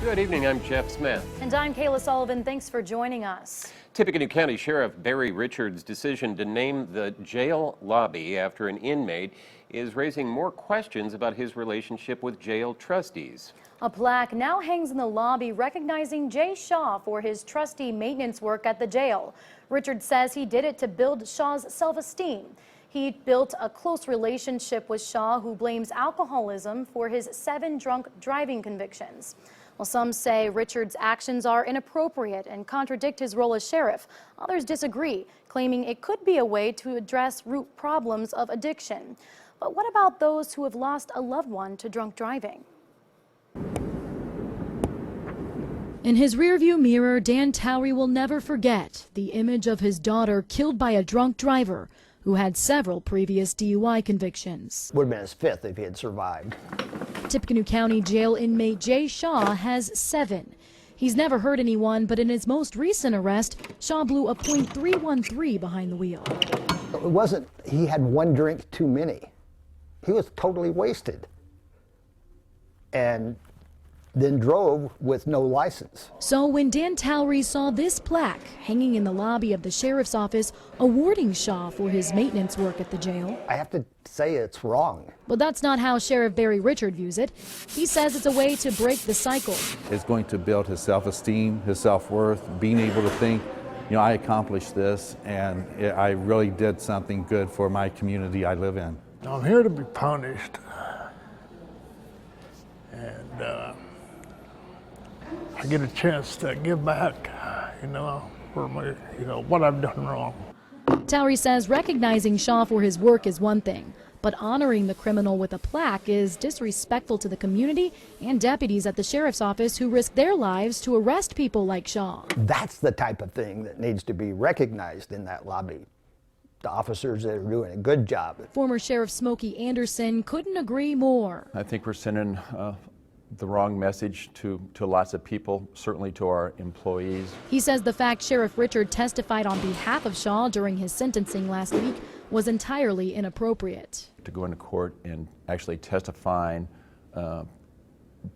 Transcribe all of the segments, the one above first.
Good evening, I'm Jeff Smith. And I'm KAYLA Sullivan. Thanks for joining us. Tippecanoe County Sheriff Barry Richards' decision to name the jail lobby after an inmate is raising more questions about his relationship with jail trustees. A plaque now hangs in the lobby recognizing Jay Shaw for his trustee maintenance work at the jail. Richards says he did it to build Shaw's self-esteem. He built a close relationship with Shaw, who blames alcoholism for his 7 drunk driving convictions. Well, some say Richards' actions are inappropriate and contradict his role as sheriff. Others disagree, claiming it could be a way to address root problems of addiction. But what about those who have lost a loved one to drunk driving? In his rearview mirror, Dan Towery will never forget the image of his daughter killed by a drunk driver who had several previous DUI convictions. Would have been his 5th if he had survived. Tippecanoe County Jail inmate Jay Shaw has 7. He's never hurt anyone, but in his most recent arrest, Shaw blew a .313 behind the wheel. It wasn't he had 1 drink too many. He was totally wasted and then drove with no license. So when Dan Towery saw this plaque hanging in the lobby of the sheriff's office awarding Shaw for his maintenance work at the jail, I have to say it's wrong. But that's not how Sheriff Barry Richard views it. He says it's a way to break the cycle. It's going to build his self-esteem, his self-worth, being able to think, you know, I accomplished this and I really did something good for my community I live in. I'm here to be punished, and I get a chance to give back, for my, what I've done wrong. Towery says recognizing Shaw for his work is one thing, but honoring the criminal with a plaque is disrespectful to the community and deputies at the sheriff's office who risk their lives to arrest people like Shaw. That's the type of thing that needs to be recognized in that lobby. The officers that are doing a good job. Former Sheriff Smokey Anderson couldn't agree more. I think we're sending the wrong message to lots of people, certainly to our employees. He says the fact Sheriff Richard testified on behalf of Shaw during his sentencing last week was entirely inappropriate. To go into court and actually testifying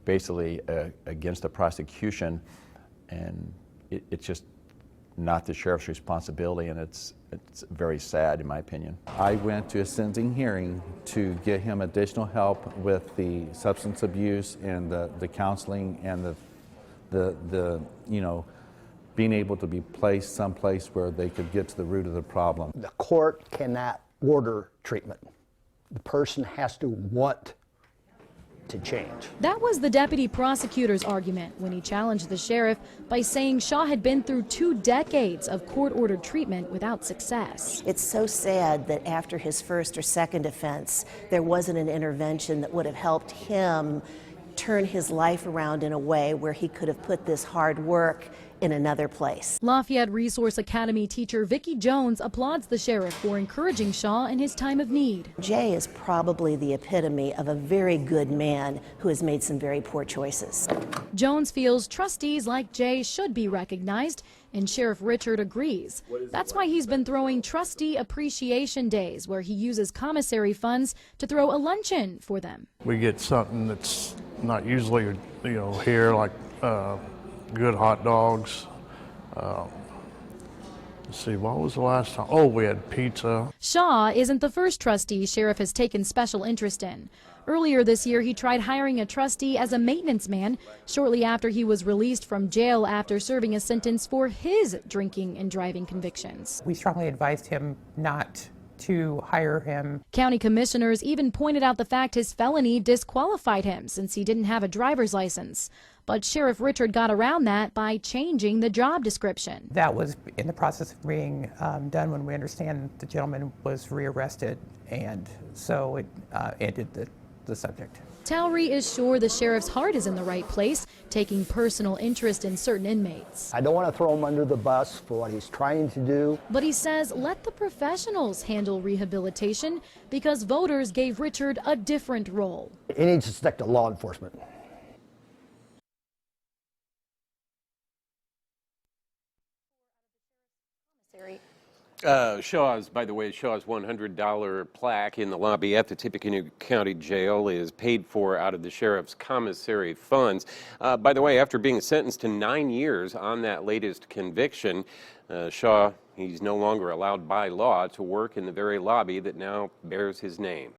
basically against the prosecution, and it's just not the sheriff's responsibility, and it's very sad in my opinion. I went to a sentencing hearing to get him additional help with the substance abuse and the counseling and the being able to be placed someplace where they could get to the root of the problem. The court cannot order treatment. The person has to want to change. That was the deputy prosecutor's argument when he challenged the sheriff by saying Shaw had been through 2 decades of court-ordered treatment without success. It's so sad that after his first or second offense, there wasn't an intervention that would have helped him turn his life around in a way where he could have put this hard work in another place. Lafayette Resource Academy teacher Vicky Jones applauds the sheriff for encouraging Shaw in his time of need. Jay is probably the epitome of a very good man who has made some very poor choices. Jones feels trustees like Jay should be recognized, and Sheriff Richard agrees. That's why he's been throwing trustee appreciation days, where he uses commissary funds to throw a luncheon for them. We get something that's not usually, here, like good hot dogs. Let's see, what was the last time? Oh, we had pizza. Shaw isn't the first trustee Sheriff has taken special interest in. Earlier this year, he tried hiring a trustee as a maintenance man shortly after he was released from jail after serving a sentence for his drinking and driving convictions. We strongly advised him not to hire him. County commissioners even pointed out the fact his felony disqualified him since he didn't have a driver's license. But Sheriff Richard got around that by changing the job description. That was in the process of being done when we understand the gentleman was rearrested, and so it ended the subject. Towery is sure the sheriff's heart is in the right place, taking personal interest in certain inmates. I don't want to throw him under the bus for what he's trying to do. But he says let the professionals handle rehabilitation because voters gave Richard a different role. He needs to stick to law enforcement. Shaw's, by the way, Shaw's $100 plaque in the lobby at the Tippecanoe County Jail is paid for out of the sheriff's commissary funds. By the way, after being sentenced to 9 years on that latest conviction, Shaw, he's no longer allowed by law to work in the very lobby that now bears his name.